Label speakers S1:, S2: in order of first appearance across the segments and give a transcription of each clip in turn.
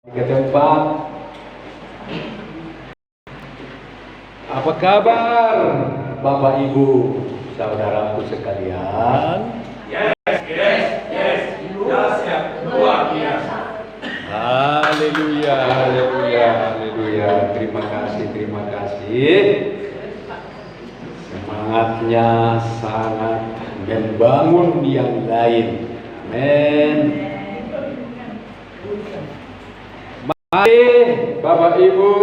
S1: Ke tempat. Apa kabar Bapak Ibu, saudaraku sekalian?
S2: Yes. Luar biasa.
S1: Haleluya, haleluya, haleluya. Terima kasih. Semangatnya sangat membangun yang lain. Amin. Mari Bapak Ibu,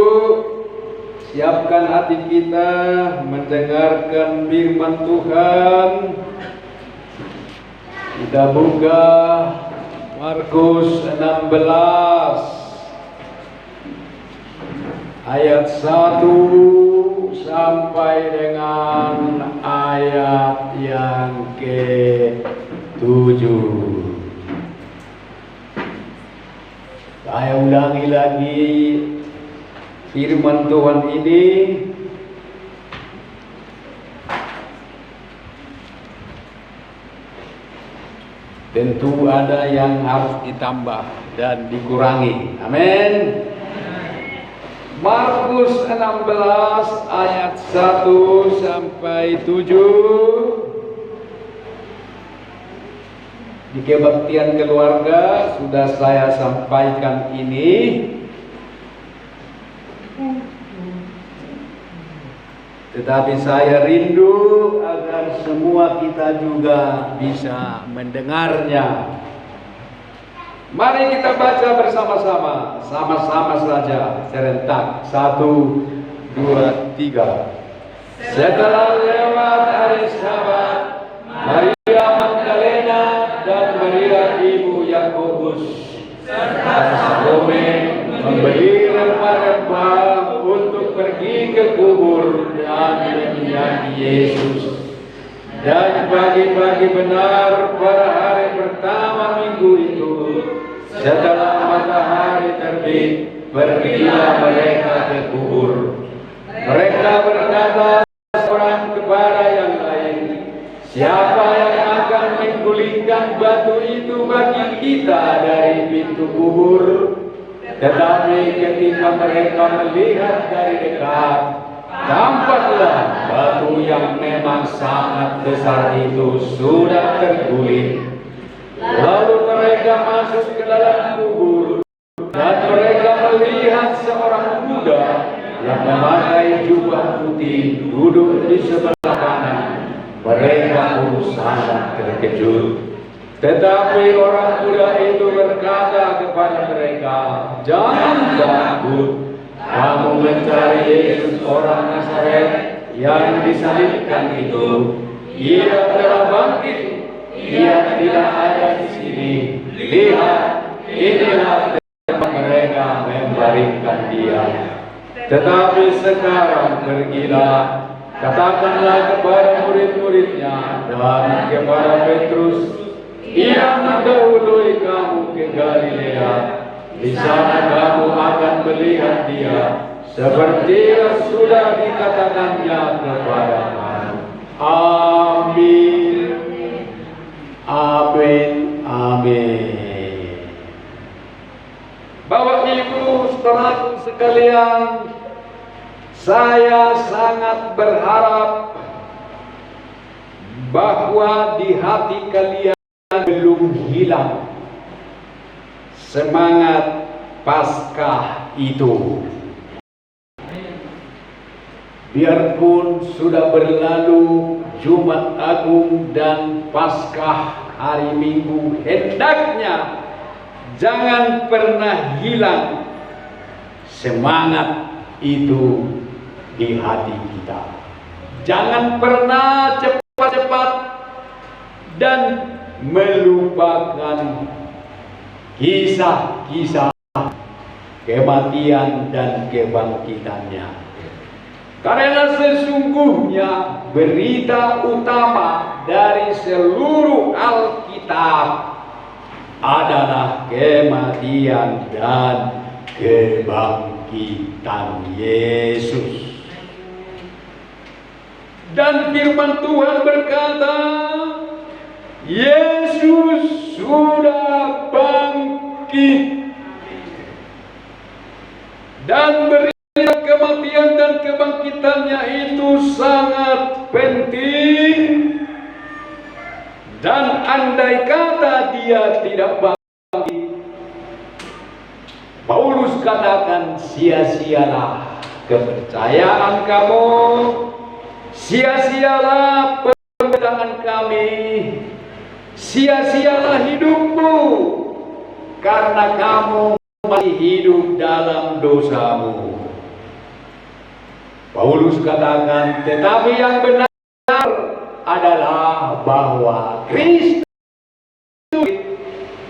S1: siapkan hati kita mendengarkan firman Tuhan. Kita buka Markus 16 ayat 1 sampai dengan ayat yang ke-7. Saya ulangi lagi firman Tuhan ini. Tentu ada yang harus ditambah dan dikurangi. Amin. Markus 16 ayat 1 sampai 7. Di kebaktian keluarga sudah saya sampaikan ini. Tetapi saya rindu agar semua kita juga bisa mendengarnya. Mari kita baca bersama-sama, sama-sama saja, serentak. 1, 2, 3. Setelah lewat hari Sabat, Maria Magdalena dan Maria ibu Yakobus serta Salome membeli rempah-rempah untuk pergi ke kubur dan melihat Yesus. Dan pagi-pagi benar pada hari pertama minggu itu, setelah matahari terbit, pergilah mereka ke kubur. Mereka berkata seorang kepada yang lain, "Siapa yang akan menggulingkan batu itu bagi kita dari pintu kubur?" Tetapi ketika mereka melihat dari dekat, tampaklah batu yang memang sangat besar itu sudah terguling. Lalu mereka masuk ke dalam kubur, dan mereka melihat seorang muda yang memakai jubah putih duduk di sebelah kanan. Mereka pun sangat terkejut. Tetapi orang muda itu berkata kepada mereka, "Jangan takut. Kamu mencari Yesus orang Nazaret yang disalibkan itu. Ia telah bangkit. Ia tidak ada di sini. Lihat, inilah tempat mereka membaringkan dia. Tetapi sekarang pergilah, katakanlah kepada murid-muridnya dan kepada Petrus, ia mendahului kamu ke Galilea. Di sana kamu akan melihat dia, seperti yang sudah dikatakannya kepada kamu." Amin. Amin. Amin. Bapak Ibu saudaraku sekalian, saya sangat berharap bahwa di hati kalian belum hilang semangat Paskah itu. Biarpun sudah berlalu Jumat Agung dan Paskah hari Minggu, hendaknya jangan pernah hilang semangat itu di hati kita. Jangan pernah cepat-cepat dan melupakan kisah-kisah kematian dan kebangkitannya. Karena sesungguhnya berita utama dari seluruh Alkitab adalah kematian dan kebangkitan Yesus. Dan firman Tuhan berkata, Yesus sudah bangkit. Dan berita kematian dan kebangkitannya itu sangat penting. Dan andai kata dia tidak bangkit, Paulus katakan sia-sialah kepercayaan kamu, sia-sialah pemberitaan kami, sia-sialah hidupmu, karena kamu masih hidup dalam dosamu. Paulus katakan, tetapi yang benar adalah bahwa Kristus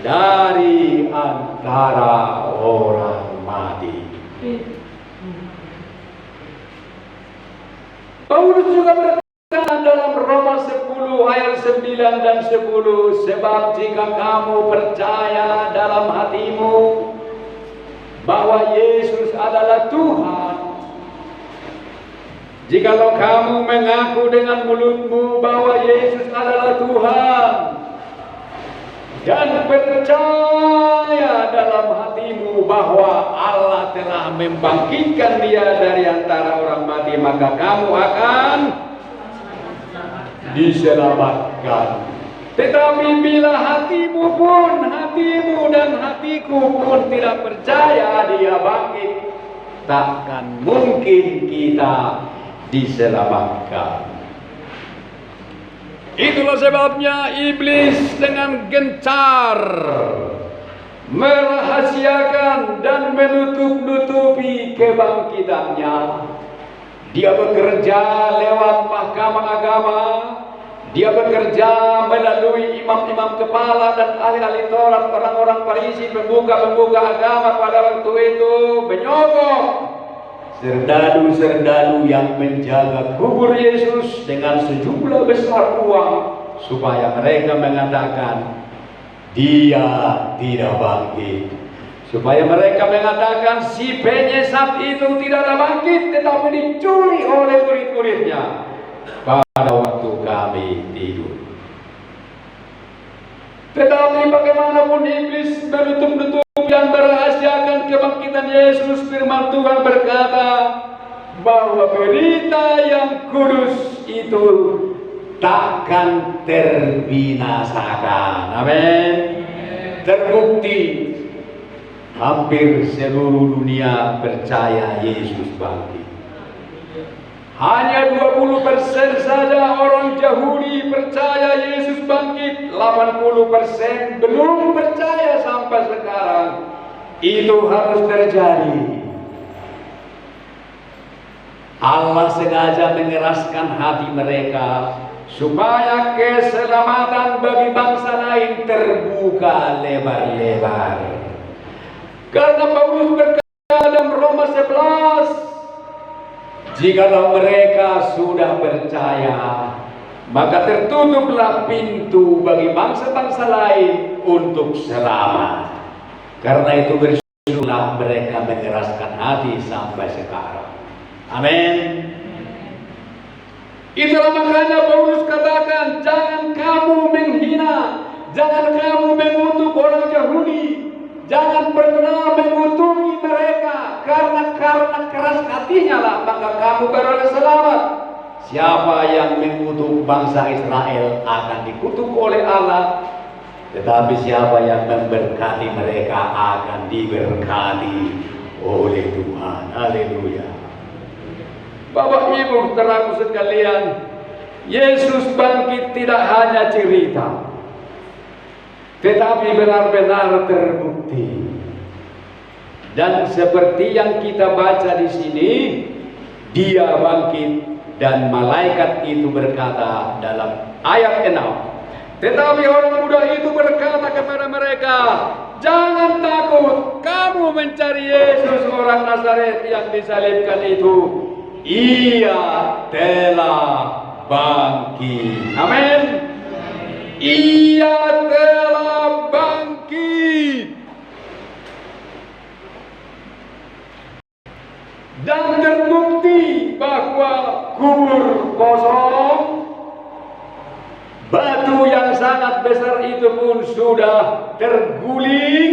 S1: dari antara orang mati. Paulus juga berkata dalam Roma 10 ayat 9 dan 10, sebab jika kamu percaya dalam hatimu bahwa Yesus adalah Tuhan, jikalau kamu mengaku dengan mulutmu bahwa Yesus adalah Tuhan dan percaya dalam hatimu bahwa Allah telah membangkitkan dia dari antara orang mati, maka kamu akan diselamatkan. Tetapi bila hatimu dan hatiku pun tidak percaya dia bangkit, takkan mungkin kita diselamatkan. Itulah sebabnya iblis dengan gencar merahasiakan dan menutup-nutupi kebangkitannya. Dia bekerja lewat mahkamah agama, dia bekerja melalui imam-imam kepala dan ahli-ahli Taurat, orang-orang Farisi, pembuka-pembuka agama pada waktu itu, menyogok serdadu-serdadu yang menjaga kubur Yesus dengan sejumlah besar uang, supaya mereka mengatakan dia tidak bangkit, supaya mereka mengatakan si penyesat itu tidaklah bangkit, tetapi dicuri oleh murid-muridnya pada waktu kami tidur. Tetapi bagaimanapun iblis menutup-nutup dan merahasiakan kebangkitan Yesus, firman Tuhan berkata bahwa berita yang kudus itu takkan terbinasakan. Amin. Terbukti hampir seluruh dunia percaya Yesus bangkit. Hanya 20% saja orang Yahudi percaya Yesus bangkit, 80% belum percaya sampai sekarang. Itu harus terjadi. Allah sengaja mengeraskan hati mereka supaya keselamatan bagi bangsa lain terbuka lebar-lebar. Karena Paulus berkata dalam Roma 11, jikalau mereka sudah percaya, maka tertutuplah pintu bagi bangsa-bangsa lain untuk selamat. Karena itu bersyukurlah mereka mengeraskan hati sampai sekarang. Amin. Itulah makanya Paulus katakan, jangan kamu menghina, jangan kamu mengutuk orang Yahudi, jangan pernah mengutuki mereka, karena keras hatinya lah maka kamu beroleh selamat. Siapa yang mengutuk bangsa Israel akan dikutuk oleh Allah, tetapi siapa yang memberkati mereka akan diberkati oleh Tuhan. Haleluya. Bapak Ibu saudaraku sekalian, Yesus bangkit tidak hanya cerita, tetapi benar-benar terbukti. Dan seperti yang kita baca di sini, dia bangkit dan malaikat itu berkata dalam ayat 6. Tetapi orang muda itu berkata kepada mereka, jangan takut, kamu mencari Yesus orang Nazaret yang disalibkan itu. Ia telah bangkit. Amin. Ia telah bangkit. Dan terbukti bahwa kubur kosong, batu yang sangat besar itu pun sudah terguling,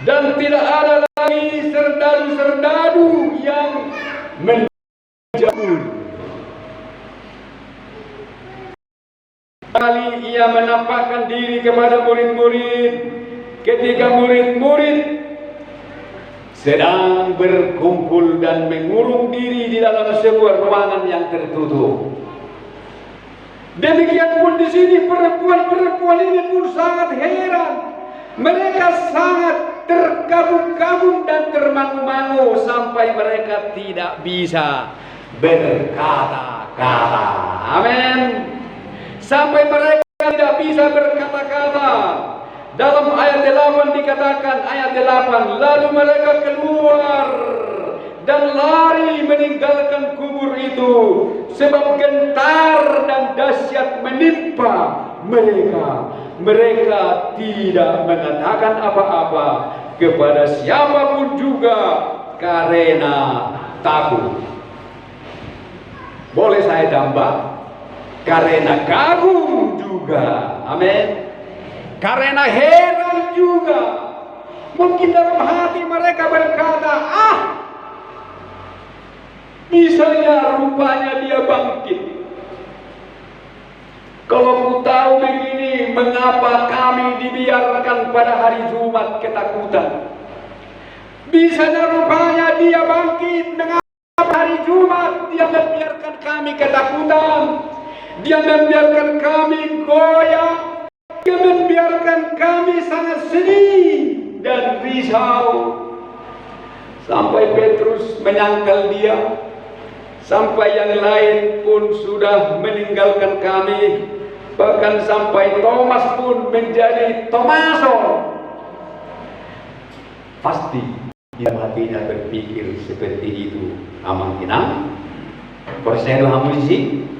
S1: dan tidak ada lagi serdadu-serdadu yang menjabur. Kali ia menampakkan diri kepada murid-murid ketika murid-murid sedang berkumpul dan mengurung diri di dalam sebuah ruangan yang tertutup. Demikian pun di sini perempuan-perempuan ini pun sangat heran. Mereka sangat terkagum-kagum dan termangu-mangu sampai mereka tidak bisa berkata-kata. Amin. Sampai mereka tidak bisa berkata-kata. Dalam ayat 8 dikatakan, ayat 8, lalu mereka keluar dan lari meninggalkan kubur itu, sebab gentar dan dahsyat menimpa mereka. Mereka tidak mengatakan apa-apa kepada siapapun juga karena takut. Boleh saya tambah? Karena kagum juga. Amin. Karena heran juga. Mungkin dalam hati mereka berkata, misalnya rupanya dia bangkit. Kalau ku tahu begini, mengapa kami dibiarkan pada hari Jumat ketakutan? Bisanya rupanya dia bangkit. Mengapa hari Jumat dia membiarkan kami ketakutan? Dia membiarkan kami goyah. Dia membiarkan kami sangat sedih dan risau. Sampai Petrus menyangkal dia, sampai yang lain pun sudah meninggalkan kami, bahkan sampai Thomas pun menjadi Tomaso. Pasti dia hatinya berpikir seperti itu. Amang inang Porsedo hamulisi.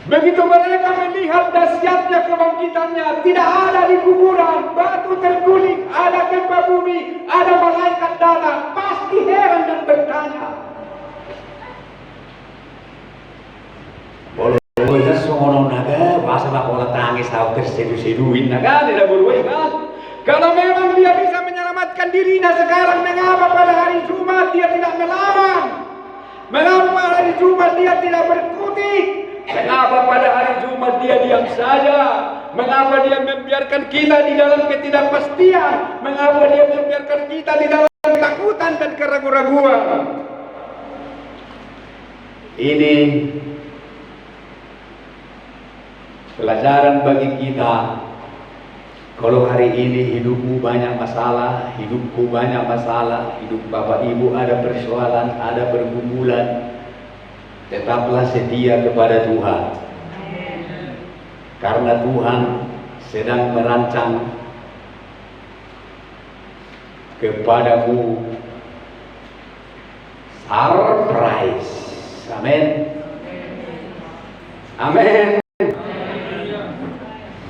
S1: Begitu mereka melihat dahsyatnya kebangkitannya, tidak ada di kuburan, batu terguling, ada gempa bumi, ada malaikat datang, pasti heran dan bertanya. Boleh sono naga, masa bakola tangis tahu tersedu-seduin naga, tidak boleh kan? Kalau memang dia bisa menyelamatkan dirinya sekarang, mengapa pada hari Jumat dia tidak melawan? Mengapa pada hari Jumat dia tidak berkutik? Mengapa pada hari Jumat dia diam saja? Mengapa dia membiarkan kita di dalam ketidakpastian? Mengapa dia membiarkan kita di dalam ketakutan dan keraguan-raguan? Ini pelajaran bagi kita. Kalau hari ini hidupmu banyak masalah, hidupku banyak masalah, hidup Bapak Ibu ada persoalan, ada pergumulan, tetaplah setia kepada Tuhan. Karena Tuhan sedang merancang kepadamu surprise. Amin. Amin.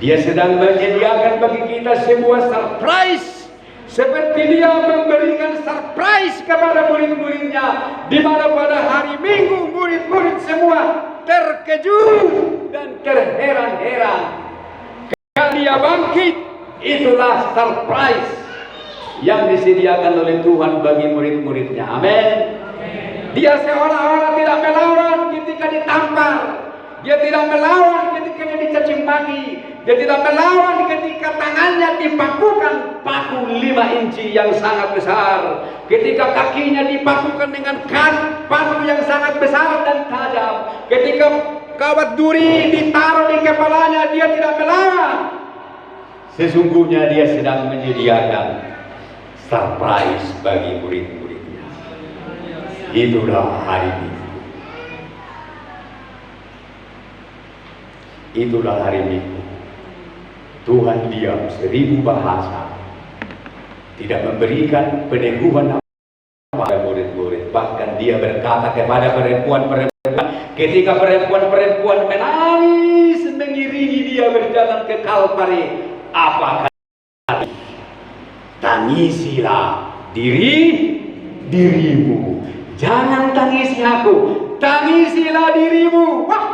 S1: Dia sedang menyediakan bagi kita sebuah surprise, seperti dia memberikan surprise kepada murid-muridnya, di mana pada hari Minggu murid-murid semua terkejut dan terheran-heran. Ketika dia bangkit, itulah surprise yang disediakan oleh Tuhan bagi murid-muridnya. Amin. Dia seolah-olah tidak melawan ketika ditampar. Dia tidak melawan ketika dia dicaci maki. Dia tidak melawan ketika tangannya dipakukan paku 5 inci yang sangat besar. Ketika kakinya dipakukan dengan paku yang sangat besar dan tajam. Ketika kawat duri ditaruh di kepalanya, dia tidak melawan. Sesungguhnya dia sedang menyediakan surprise bagi murid-muridnya. Itulah hari Minggu. Itulah hari Minggu. Tuhan diam 1000 bahasa, tidak memberikan peneguhan kepada murid-murid. Bahkan dia berkata kepada perempuan-perempuan, ketika perempuan-perempuan menangis mengiringi dia berjalan ke Kalvari, apa kata? Tangisilah dirimu, jangan tangisi aku, tangisilah dirimu. Wah,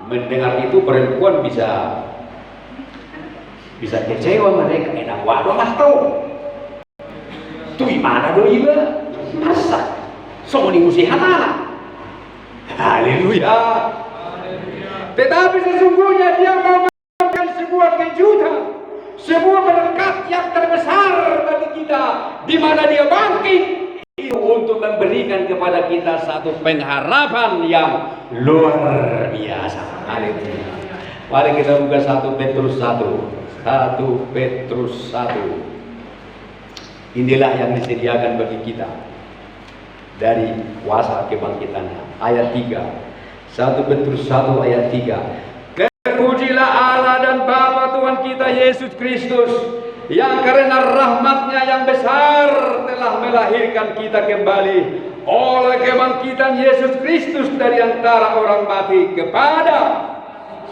S1: mendengar itu perempuan bisa kecewa, mereka enak waduh mas tuh. Gimana do iba? Masa? Songoni musihan anak. Haleluya. Tetapi sesungguhnya dia mau memberikan sebuah kejutan, sebuah berkat yang terbesar bagi kita, di mana dia bangkit itu untuk memberikan kepada kita satu pengharapan yang luar biasa. Haleluya. Mari kita buka 1 Petrus 1. 1 Petrus 1. Inilah yang disediakan bagi kita dari kuasa kebangkitannya. Ayat 3. 1 Petrus 1 ayat 3. Terpujilah Allah dan Bapa Tuhan kita Yesus Kristus, yang karena rahmat-Nya yang besar telah melahirkan kita kembali oleh kebangkitan Yesus Kristus dari antara orang mati kepada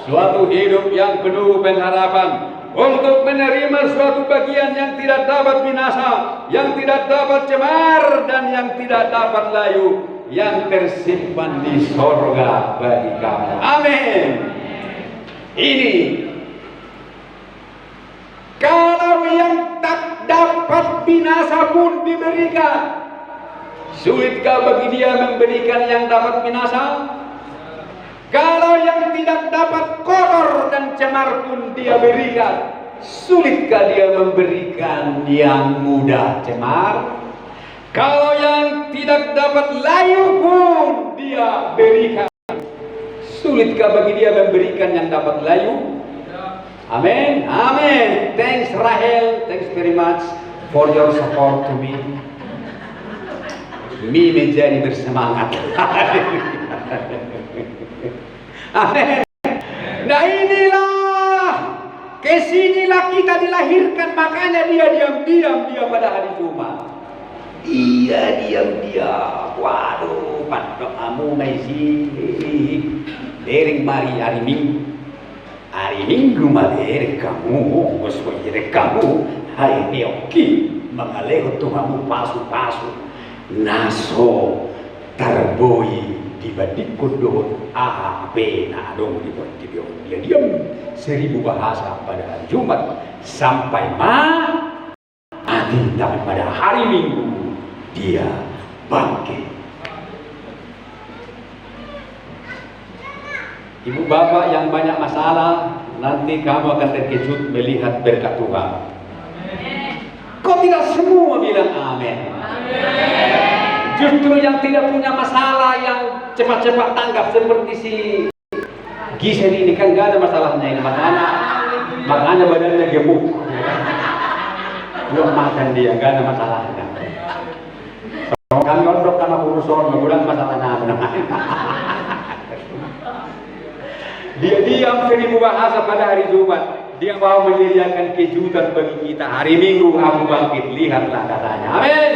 S1: suatu hidup yang penuh pengharapan, untuk menerima suatu bagian yang tidak dapat binasa, yang tidak dapat cemar, dan yang tidak dapat layu, yang tersimpan di sorga bagi kamu. Amin. Ini kalau yang tak dapat binasa pun diberikan, sulitkah bagi dia memberikan yang dapat binasa? Kalau yang tidak dapat kotor dan cemar pun dia berikan, sulitkah dia memberikan yang mudah cemar? Kalau yang tidak dapat layu pun dia berikan, sulitkah bagi dia memberikan yang dapat layu? Amin. Amin. Thanks Rahel, thanks very much for your support to me. Mi menjadi bersemangat. Amin. Nah inilah, kesinilah kita dilahirkan, makanya dia diam-diam dia pada hari Jumat. Iya diam-diam. Waduh, patok kamu maisi dereng mari hari Minggu. Hari Minggu maler kamu, ngoswire kamu, hari Minggu mengalih tuhamu pasu-pasu, naso tarboi dibanding kudut A, B, nah dong dia diam 1000 bahasa pada hari Jumat sampai mati, tapi pada hari Minggu dia bangkit. Ibu bapak yang banyak masalah, nanti kamu akan terkejut melihat berkat Tuhan. Kok tidak semua bilang amin? Justru yang tidak punya masalah, yang cepat-cepat tanggap seperti si Gisel ini kan gak ada masalahnya ini, makanya badannya gemuk. Belum makan dia, gak ada masalahnya. Kan gondok sama urusan, bukan masalahnya benar. Dia diam 1000 bahasa pada hari Jumat. Dia mau menyediakan kejutan bagi kita. Hari Minggu aku bangkit, lihatlah katanya. Amin.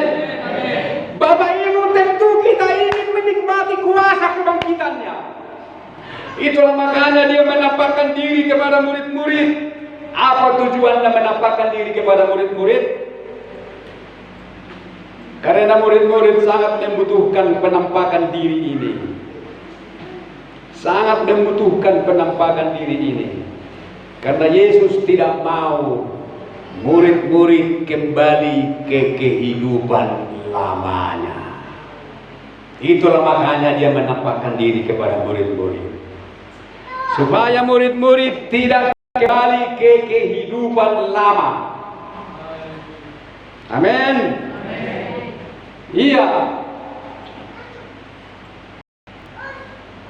S1: Bapak Ibu, tentu kita ingin menikmati kuasa kebangkitannya. Itulah makanya dia menampakkan diri kepada murid-murid. Apa tujuannya menampakkan diri kepada murid-murid? Karena murid-murid sangat membutuhkan penampakan diri ini. Sangat membutuhkan penampakan diri ini. Karena Yesus tidak mau murid-murid kembali ke kehidupan lamanya. Itulah makanya dia menampakkan diri kepada murid-murid, supaya murid-murid tidak kembali ke kehidupan lama. Amin. Iya.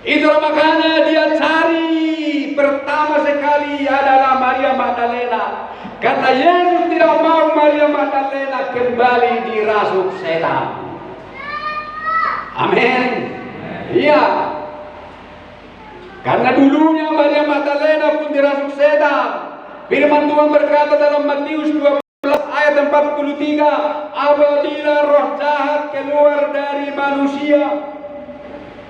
S1: Itulah makanya dia cari pertama sekali adalah Maria Magdalena. Karena Yesus tidak mau Maria Magdalena kembali dirasuk setan. Amin. Iya. Karena dulunya Maria Magdalena pun dirasuk setan. Firman Tuhan berkata dalam Matius 12 ayat 43, apabila roh jahat keluar dari manusia,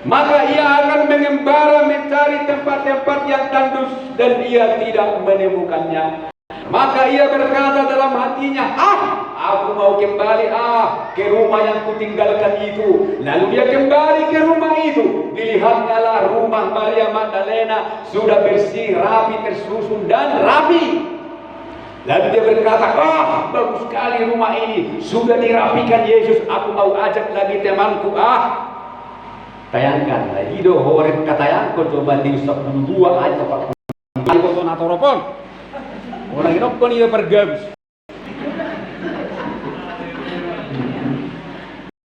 S1: maka ia akan mengembara mencari tempat-tempat yang tandus dan ia tidak menemukannya. Maka ia berkata dalam hatinya, aku mau kembali ke rumah yang kutinggalkan itu. Lalu dia kembali ke rumah itu. Dilihatnyalah rumah Maria Magdalena sudah bersih, rapi, tersusun dan rapi. Lalu dia berkata, bagus sekali mendatangi rumah ini. Sudah dirapikan Yesus, aku mau ajak lagi temanku. Tayangkan lagi do horep katayang ko coba di 10 aja Pak. Ayo to natoropon. Orang inok kon iya pergabus.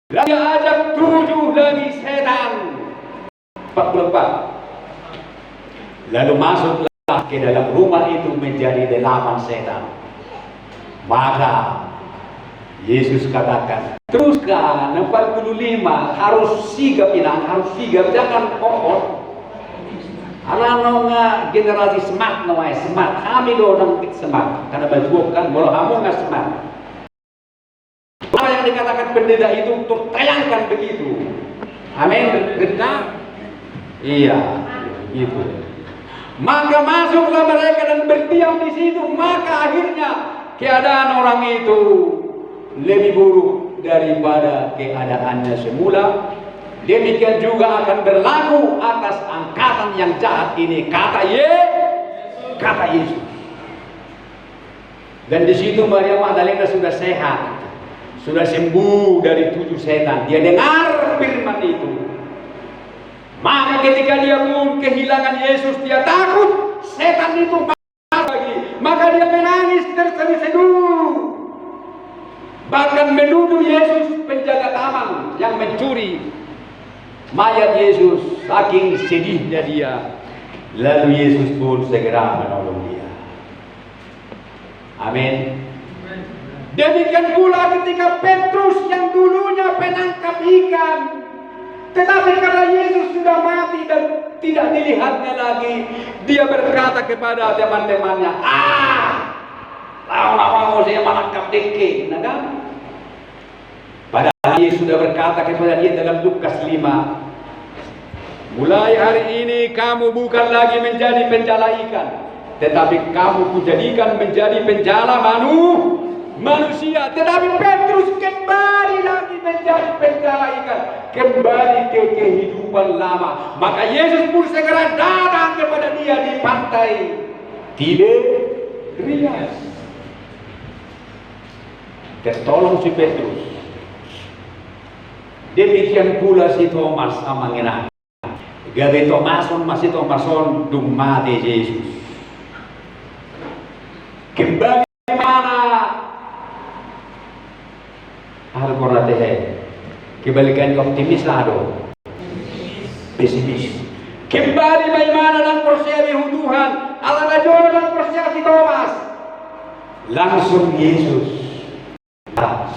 S1: Dia ajak 7 lagi setan. 44. Lalu masuklah ke dalam rumah itu menjadi 8 setan. Maka Yesus katakan, teruskan 45 harus sigap inang, harus sigap, jangan kokot. Anak-anak generasi smart namanya, smart. Kami do nang smart, karena bajukan bola kamu nggak smart. Apa yang dikatakan pendeta itu tertayangkan begitu. Amin. Benar? Iya, gitu. Maka masuklah mereka dan berdiam di situ. Maka akhirnya keadaan orang itu lebih buruk daripada keadaannya semula. Demikian juga akan berlaku atas angkatan yang jahat ini, kata Yesus. Dan di situ Maria Magdalena sudah sehat, sudah sembuh dari 7 setan. Dia dengar firman itu. Maka ketika dia pun kehilangan Yesus, dia takut setan itu lagi. Maka dia menangis terseduh-seduh. Bahkan menuduh Yesus penjaga taman yang mencuri mayat Yesus. Saking sedihnya dia. Lalu Yesus pun segera menolong dia. Amin. Demikian pula ketika Petrus yang dulunya penangkap ikan, tetapi karena Yesus sudah mati dan tidak dilihatnya lagi, dia berkata kepada teman-temannya, tahu saya menangkap deke, nah kan? Padahal Yesus sudah berkata kepada dia dalam Lukas 5, mulai hari ini kamu bukan lagi menjadi penjala ikan, tetapi kamu kujadikan menjadi penjala manusia. Tetapi Petrus kembali lagi menjadi penjala ikan, kembali ke kehidupan lama. Maka Yesus pun segera datang kepada dia di pantai Tiberias. Tertolong si Petrus. Demikian pula si Thomas amangina. Gabe Thomason masih Thomason dung mati Yesus. Kembali mana? Al-Quran kebalikan optimis lah do. Pesimis. Kembali bagaimana dan percaya di Tuhan. Allah najor dan percaya si Thomas. Langsung Yesus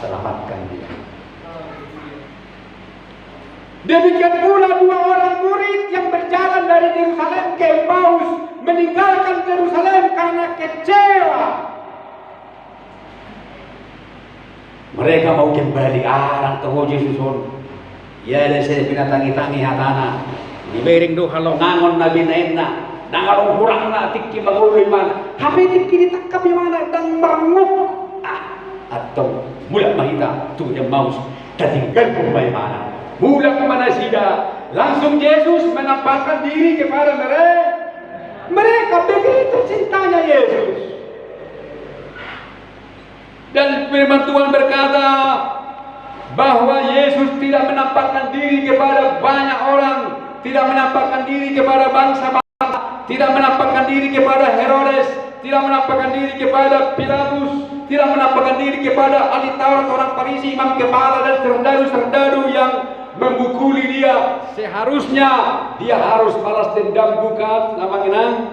S1: selamatkan dia. Demikian pula 2 orang murid yang berjalan dari Yerusalem ke Emmaus, meninggalkan Yerusalem karena kecewa. Mereka mau kembali arang tahu Yesus on. Ya ada saya pinatangi-tangi hatana. Dibering do kalau ngangon nabi naenna, nangalong kurang na tikki magulay man. Hape tikki ditakap mana dan merenguk. Atau mula mahita tu yang mau tertinggal kumay mana. Mula kemana sida, langsung Yesus menampakkan diri kepada mereka. Mereka begitu cintanya Yesus. Dan firman Tuhan berkata bahwa Yesus tidak menampakkan diri kepada banyak orang, tidak menampakkan diri kepada bangsa-bangsa, tidak menampakkan diri kepada Herodes, tidak menampakkan diri kepada Pilatus, tidak menampakkan diri kepada ahli Taurat, orang Farisi, imam kepala dan serdadu-serdadu yang membukuli dia. Seharusnya dia harus balas dendam, bukan namanya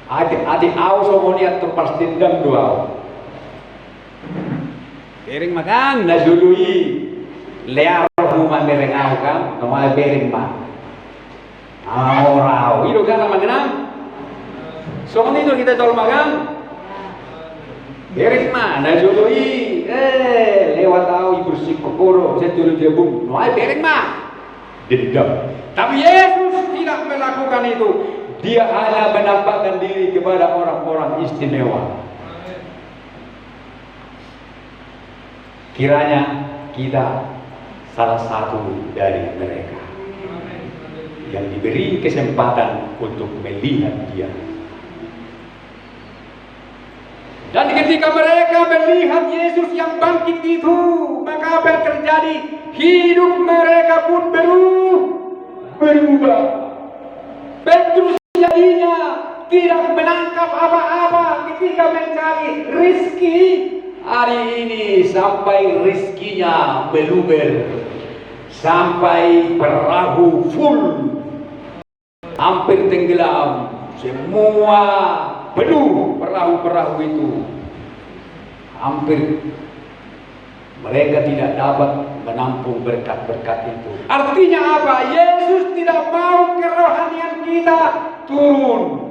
S1: adik-adik au somoniat terbalas dendam doa. Bering makan nazului lear rumah bereng au kan, nama bering mah. Orang itu kan namanya. Soalnya itu kita jual makan. Bering mah nazului lewat au bersih kokoro setul jebung. Nama bering mah dendam. Tapi Yesus tidak melakukan itu. Dia hanya menampakkan diri kepada orang-orang istimewa. Kiranya kita salah satu dari mereka yang diberi kesempatan untuk melihat dia. Dan ketika mereka melihat Yesus yang bangkit itu, maka apa yang terjadi? Hidup mereka pun berubah. Petrus jadinya tidak menangkap apa-apa ketika mencari rezeki. Hari ini sampai rezekinya meluber, sampai perahu full, hampir tenggelam, semua penuh perahu-perahu itu. Hampir mereka tidak dapat menampung berkat-berkat itu. Artinya apa? Yesus tidak mau kerohanian kita turun.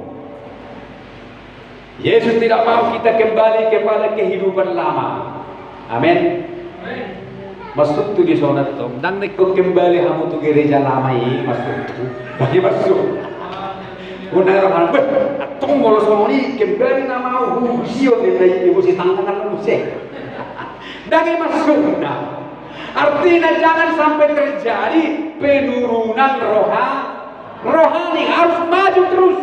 S1: Yesus tidak mau kita kembali kepada kehidupan lama. Amin. Masuk tu di sana tu. Dan neko kembali hamu tu gereja lama ini masuk tu. Bagi masuk. Unai orang ber. Atung bolos ni kembali nama sio ni lagi ibu si tangan musik. Dagi masuk dah. Artinya jangan sampai terjadi penurunan rohani, harus maju terus.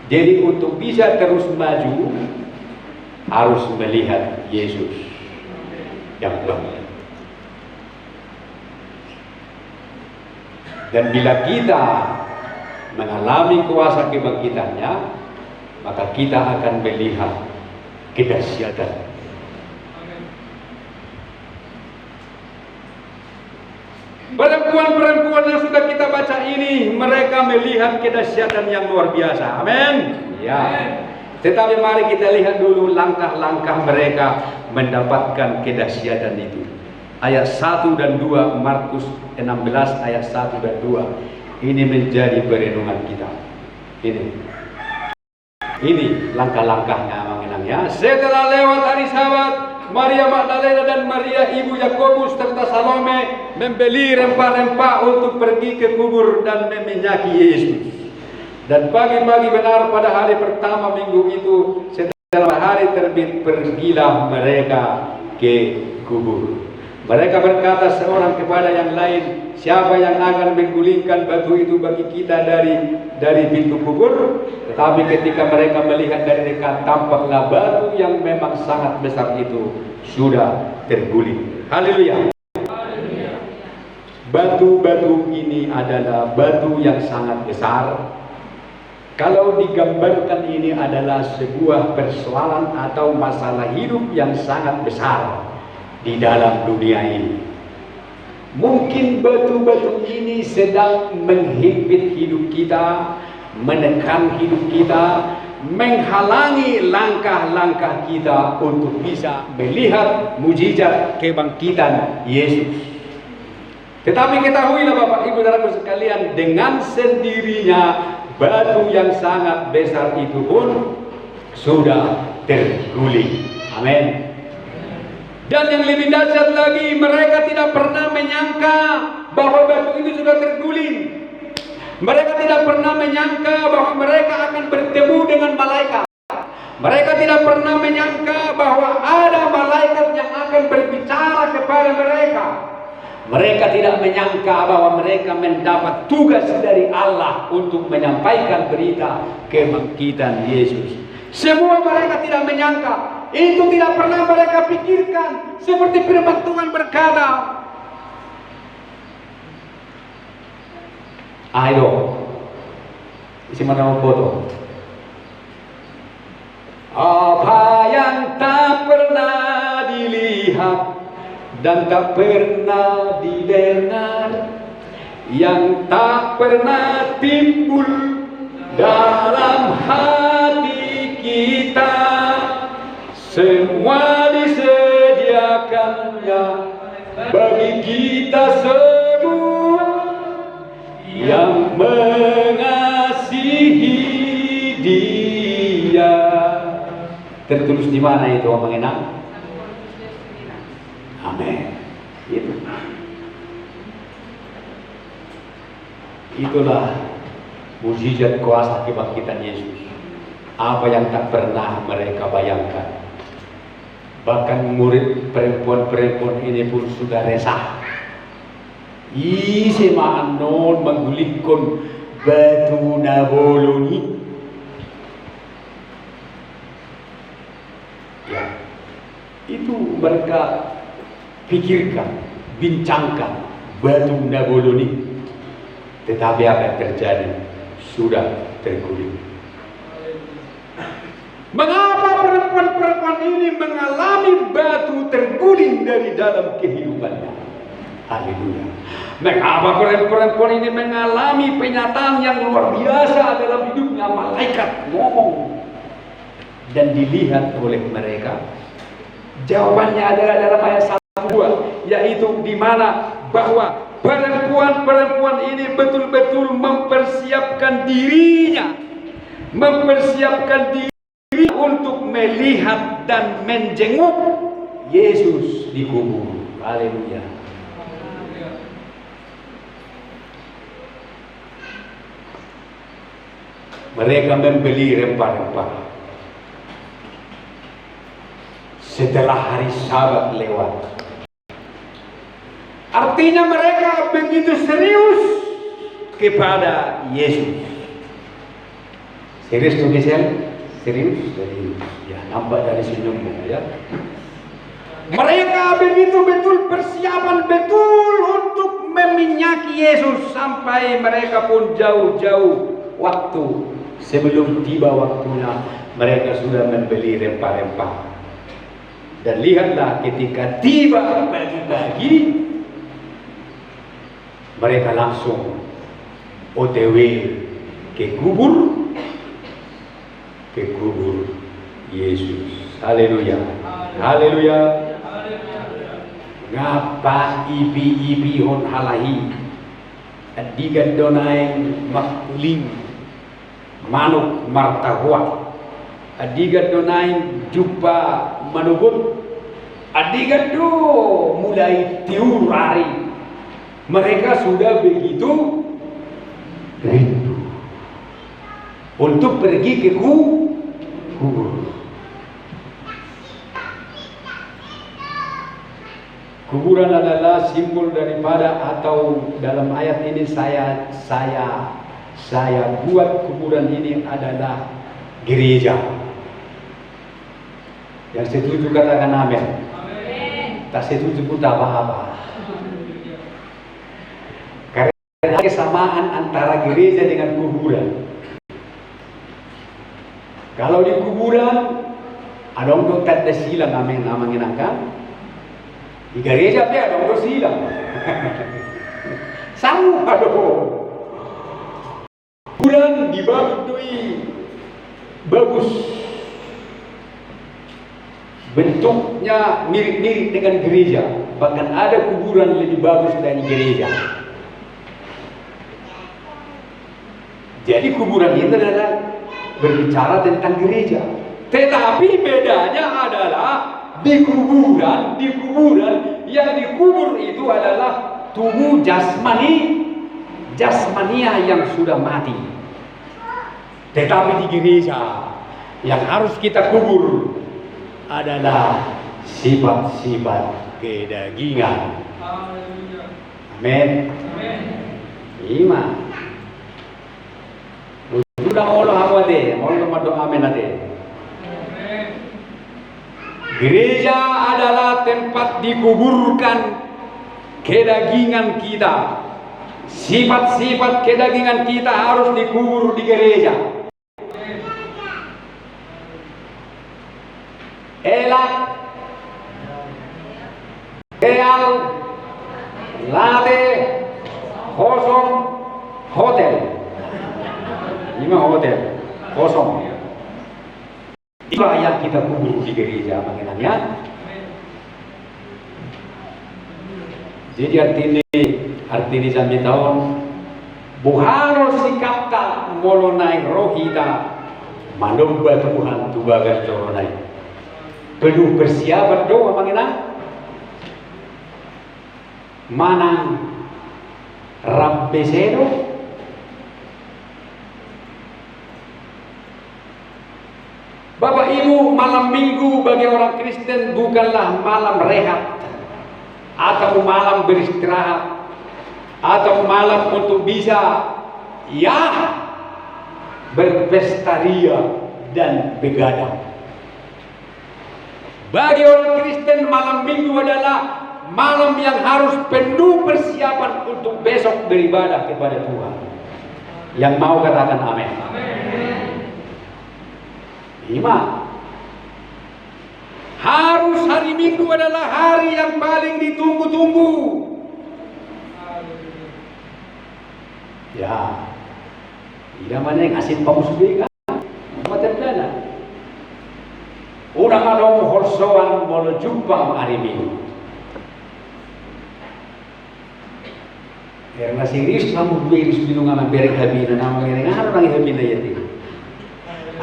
S1: Jadi untuk bisa terus maju harus melihat Yesus yang bangkit. Dan bila kita mengalami kuasa kebangkitannya, maka kita akan melihat kedahsyatan. Perempuan-perempuan yang sudah kita baca ini, mereka melihat kedahsyatan yang luar biasa. Amin. Ya. Tetapi mari kita lihat dulu langkah-langkah mereka mendapatkan kedahsyatan itu. Ayat 1 dan 2 Markus 16 ayat 1 dan 2. Ini menjadi perenungan kita. Ini langkah-langkahnya mengenangnya. Setelah lewat hari Sabat, Maria Magdalena dan Maria ibu Yakobus serta Salome membeli rempah-rempah untuk pergi ke kubur dan meminyaki Yesus. Dan pagi-pagi benar pada hari pertama minggu itu, setelah hari terbit, pergilah mereka ke kubur. Mereka berkata seorang kepada yang lain, siapa yang akan menggulingkan batu itu bagi kita dari pintu kubur? Tetapi ketika mereka melihat dari dekat, tampaklah batu yang memang sangat besar itu sudah terguling. Haleluya. Batu-batu ini adalah batu yang sangat besar. Kalau digambarkan ini adalah sebuah persoalan atau masalah hidup yang sangat besar di dalam dunia ini. Mungkin batu-batu ini sedang menghimpit hidup kita, menekan hidup kita, menghalangi langkah-langkah kita untuk bisa melihat mujizat kebangkitan Yesus. Tetapi ketahuilah Bapak Ibu Saudaraku sekalian, dengan sendirinya batu yang sangat besar itu pun sudah terguling. Amin. Dan yang lebih dahsyat lagi, mereka tidak pernah menyangka bahwa batu itu sudah terguling. Mereka tidak pernah menyangka bahwa mereka akan bertemu dengan malaikat. Mereka tidak pernah menyangka bahwa ada malaikat yang akan berbicara kepada mereka. Mereka tidak menyangka bahwa mereka mendapat tugas dari Allah untuk menyampaikan berita kebangkitan Yesus. Semua mereka tidak menyangka. Itu tidak pernah mereka pikirkan. Seperti firman Tuhan berkata, ayo, isi mana foto? Apa yang tak pernah dilihat dan tak pernah didengar, yang tak pernah timbul dalam hati kita, semua disediakannya bagi kita semua yang mengasihi Dia. Tertulis di mana itu mengenang? Amin. Itulah mujizat kuasa kebangkitan Yesus. Apa yang tak pernah mereka bayangkan. Bahkan murid perempuan-perempuan ini pun sudah resah. Isi ma'anon menggulingkan batu naboloni. Ya, itu mereka pikirkan, bincangkan batu Nabuluni. Tetapi apa yang terjadi? Sudah terguling. Mengapa perempuan-perempuan ini mengalami batu terguling dari dalam kehidupannya? Haleluya. Mengapa perempuan ini mengalami penyataan yang luar biasa dalam hidupnya? Malaikat ngomong dan dilihat oleh mereka. Jawabannya adalah dalam ayat 1-2, yaitu di mana bahwa perempuan-perempuan ini betul-betul mempersiapkan dirinya untuk melihat dan menjenguk Yesus di kubur. Haleluya. Mereka membeli rempah-rempah. Setelah hari Sabat lewat, artinya mereka begitu serius kepada Yesus. Serius tuh Gisel? Serius? Jadi ya nampak dari senyummu ya. Mereka begitu betul persiapan betul untuk meminyaki Yesus sampai mereka pun jauh-jauh waktu sebelum tiba waktunya mereka sudah membeli rempah-rempah. Dan lihatlah ketika tiba pagi-pagi mereka langsung OTW ke kubur Yesus. Haleluya. Haleluya. Ngapa ibi hon halahi adigan donai makuling manuk martahua adigan donai jumpa manubut adigan do mulai tiur hari. Mereka sudah begitu rindu untuk pergi ke kubur. Kuburan adalah simbol daripada, atau dalam ayat ini saya buat kuburan ini adalah gereja. Yang setuju katakan amin. Tak setuju pun tak apa-apa. Karena kesamaan antara gereja dengan kuburan. Kalau di kuburan ada orang tak ada silang amin namanya kan? Di gereja dia ada orang silang. Sama dong. Kuburan dibangun bagus. Bentuknya mirip-mirip dengan gereja. Bahkan ada kuburan lebih bagus dari gereja. Jadi kuburan itu adalah berbicara tentang gereja. Tetapi bedanya adalah di kuburan yang dikubur itu adalah tubuh jasmania yang sudah mati. Tetapi di gereja yang harus kita kubur adalah sifat-sifat kedagingan. Amin. Iman. Sudah Allah awade, Allah doa amin ade. Gereja adalah tempat dikuburkan kedagingan kita. Sifat-sifat kedagingan kita harus dikubur di gereja. Elak, real, lade, kosong, hotel. 5 hotel kosong. Itulah yang kita kubur di gereja mengenanya. Jadi artinya sampai tahun buharo sikapta molonai rohita manumba Tuhan tubagan coronai. Penuh persiapan doa mengenang manang rabbesero. Bapak Ibu, malam minggu bagi orang Kristen bukanlah malam rehat atau malam beristirahat atau malam untuk bisa berpesta ria dan begadang. Bagi orang Kristen, malam Minggu adalah malam yang harus penuh persiapan untuk besok beribadah kepada Tuhan. Yang mau katakan amin. Lima, harus hari Minggu adalah hari yang paling ditunggu-tunggu. Ya, tidak mana yang asin paus kan? Macam mana? Orang ada horsoan mau jumpa hari Minggu. Karena serius kamu beris bingung aman berek habina nama yang harus lagi habina ya ti.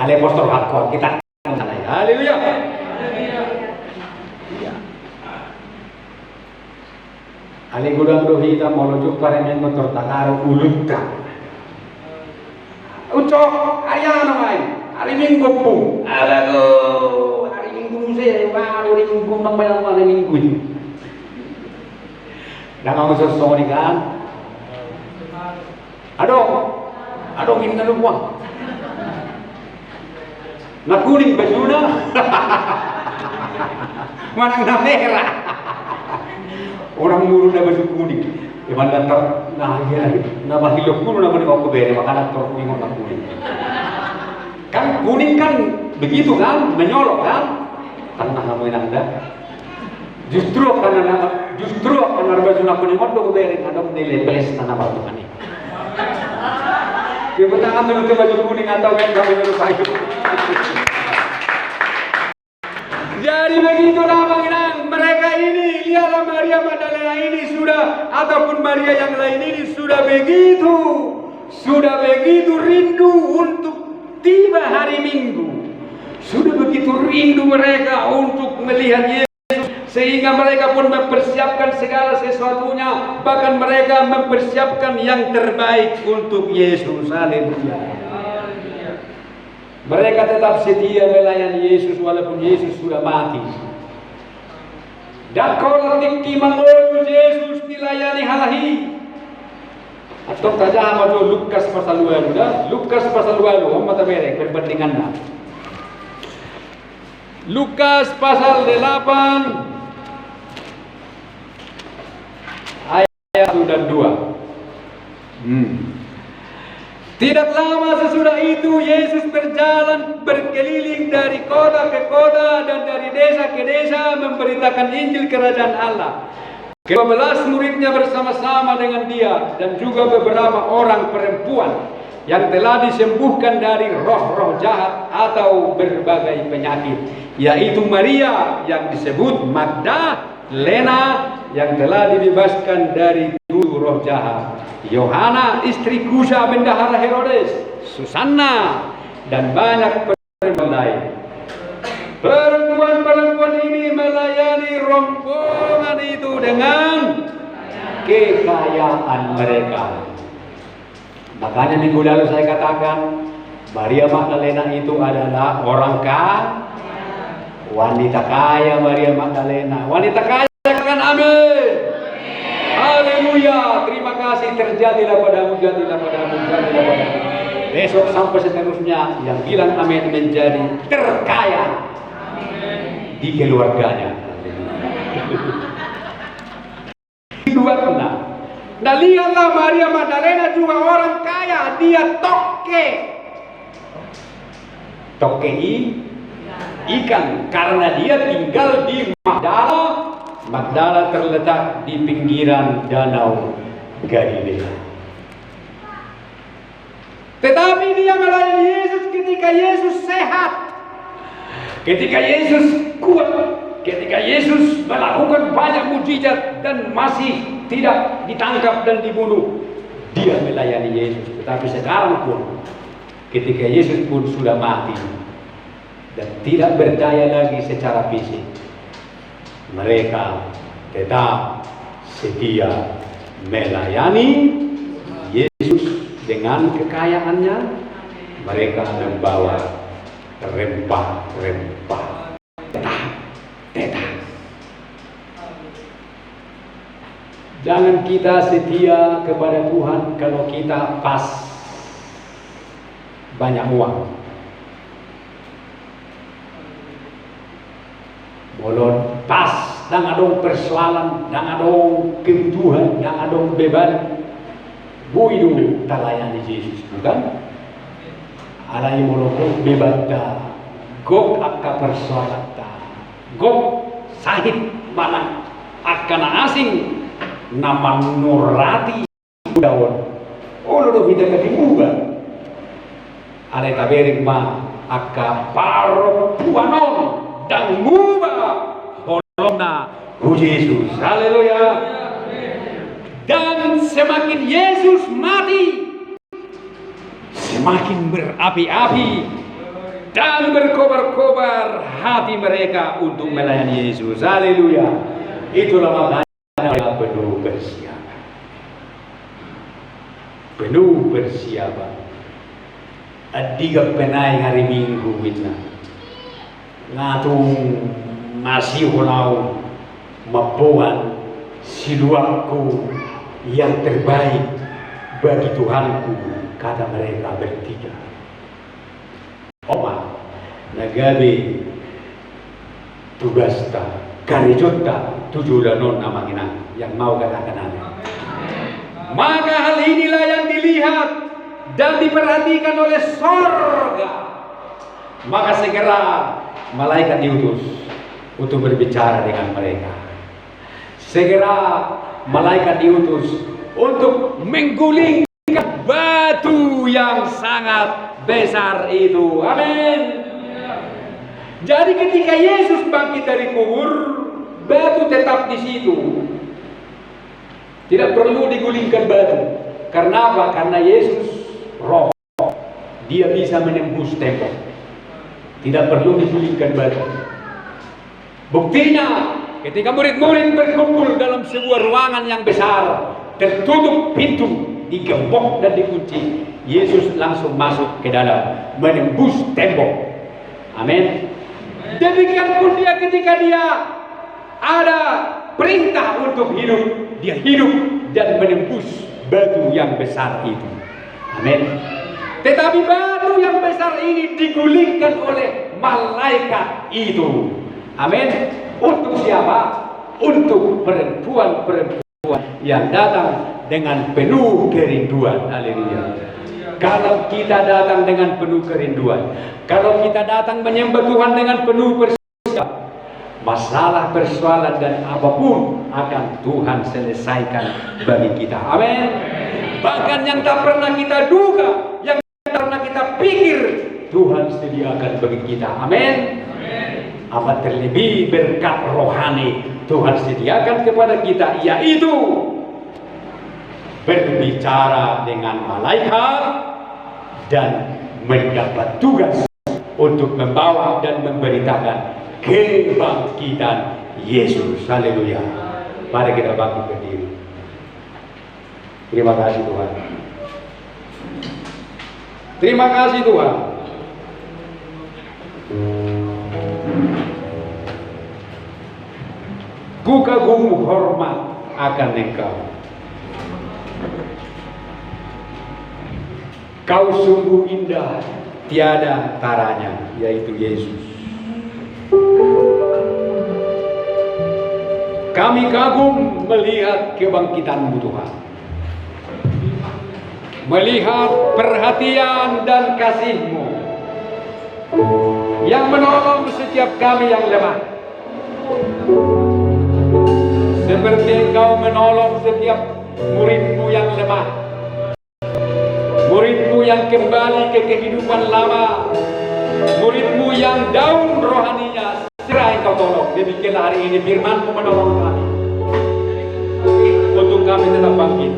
S1: Ale pastor hakwa kita sana ya. Haleluya. Ale gudang dohita mau jumpa remen motor takaro ulunta. Ucok ayano ay. Hari Minggu pun. Aduh, hari Minggu saya baru hari Minggu namanya hari Minggu ini. Dah kamu sosok kan? Aduh, ini kan lupa. Nak kuning baju na. Mana na merah. Orang muru na baju kuning. Iman datang, nah iya, nama hilok muru nama kau beri makanan terkuning orang kuning. Kan kuning kan begitu kan, menyolok kan? Karena kamu yang anda. Justru karena baju nak kuning orang beri ada nilai plus tanah batu kan ini. Kebetulan menurut baju kuning atau yang kami menurut saya. Jadi begitu namanya mereka ini, lihatlah Maria Magdalena ini sudah, ataupun Maria yang lain ini sudah begitu rindu untuk tiba hari Minggu. Sudah begitu rindu mereka untuk melihat Yesus. Sehingga mereka pun mempersiapkan segala sesuatunya. Bahkan mereka mempersiapkan yang terbaik untuk Yesus. Haleluya. Mereka tetap setia melayani Yesus walaupun Yesus sudah mati. Dan kalau tiki mengolu Yesus dilayani halahi. Atau saja sama Lukas pasal 2 dah. Lukas pasal 2 mata merek perbandingannya. Lukas pasal 8 ayat 1 dan 2. Tidak lama sesudah itu Yesus berjalan berkeliling dari kota ke kota dan dari desa ke desa memberitakan Injil Kerajaan Allah. 12 muridnya bersama-sama dengan dia dan juga beberapa orang perempuan yang telah disembuhkan dari roh-roh jahat atau berbagai penyakit, yaitu Maria yang disebut Magdalena yang telah dibebaskan dari 7 roh jahat, Yohana istri Kusa bendahara Herodes, Susanna, dan banyak perempuan lain. Perempuan-perempuan ini melayani rombongan itu dengan kekayaan mereka. Makanya minggu lalu saya katakan Maria Magdalena itu adalah orang kaya, wanita kaya. Maria Magdalena wanita kaya, kan amin. Haleluya. Terima kasih, terjadilah padamu, jadilah padamu, jadilah padamu. Besok sampai seterusnya yang bilang amin menjadi terkaya di keluarganya. Nah, lihatlah Maria Magdalena juga orang kaya, dia tokei ikan karena dia tinggal di Magdala. Magdala terletak di pinggiran danau Galilea. Tetapi dia melayani Yesus ketika Yesus sehat, ketika Yesus kuat, ketika Yesus melakukan banyak mujizat dan masih tidak ditangkap dan dibunuh. Dia melayani Yesus. Tetapi sekarang pun ketika Yesus pun sudah mati dan tidak berdaya lagi secara fisik, mereka tetap setia melayani Yesus dengan kekayaannya. Mereka membawa rempah-rempah, tetap. Jangan kita setia kepada Tuhan kalau kita pas banyak uang. Molon pas dang adong persoalan, dang adong kebutuhan, dang adong beban, buidu talayani Yesus bukan? Alai moloko beban ta, gok akka persoalan ta, gok sahit mana akan asing nama nurati daun. Oh lo kita ketimuga. Alai taberik ma akka paro puanon dan muba holomna ku Yesus. Haleluya. Dan semakin Yesus mati, semakin berapi-api dan berkobar-kobar hati mereka untuk melayani Yesus. Haleluya. Itulah makanya penuh persiapan. Penuh persiapan. Adiga penai hari Minggu kita. Ngatung masih ulau mabuan siluaku yang terbaik bagi Tuhanku, kata mereka bertiga. Oma nagabe tugasta karejota tujuh non namanya yang mau katakan. Maka hal inilah yang dilihat dan diperhatikan oleh sorga. Maka segera malaikat diutus untuk berbicara dengan mereka. Segera malaikat diutus untuk menggulingkan batu yang sangat besar itu. Amin. Jadi ketika Yesus bangkit dari kubur, batu tetap di situ. Tidak perlu digulingkan batu. Karena apa? Karena Yesus roh. Dia bisa menembus tembok. Tidak perlu digulingkan batu. Buktinya, ketika murid-murid berkumpul dalam sebuah ruangan yang besar, tertutup pintu, digembok dan dikunci, Yesus langsung masuk ke dalam, menembus tembok. Amin. Demikian pun dia ketika dia ada perintah untuk hidup, dia hidup dan menembus batu yang besar itu. Amin. Tetapi batu yang besar ini digulingkan oleh malaikat itu. Amin. Untuk siapa? Untuk perempuan-perempuan yang datang dengan penuh kerinduan. Haleluya. Kalau kita datang dengan penuh kerinduan, kalau kita datang menyembah Tuhan dengan penuh persiapan, masalah, persoalan dan apapun akan Tuhan selesaikan bagi kita. Amin. Bahkan yang tak pernah kita duga, yang tak pernah kita pikir, Tuhan sediakan bagi kita. Amin. Apa terlebih berkat rohani Tuhan sediakan kepada kita, yaitu berbicara dengan malaikat dan mendapat tugas untuk membawa dan memberitakan kebangkitan Yesus. Haleluya. Mari kita bangkit berdiri. Terima kasih Tuhan. Terima kasih Tuhan. Ku kagum hormat akan Engkau. Kau sungguh indah, tiada taranya, yaitu Yesus. Kami kagum melihat kebangkitan-Mu Tuhan. Melihat perhatian dan kasih-Mu yang menolong setiap kami yang lemah. Seperti Engkau menolong setiap murid-Mu yang lemah, murid-Mu yang kembali ke kehidupan lama, murid-Mu yang down rohaninya, segera Engkau tolong. Demikianlah hari ini firman-Mu menolong kami untuk kami tetap bangkit.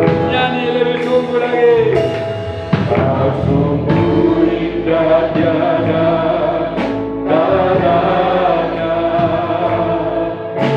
S1: Nyanyi lebih sungguh lagi.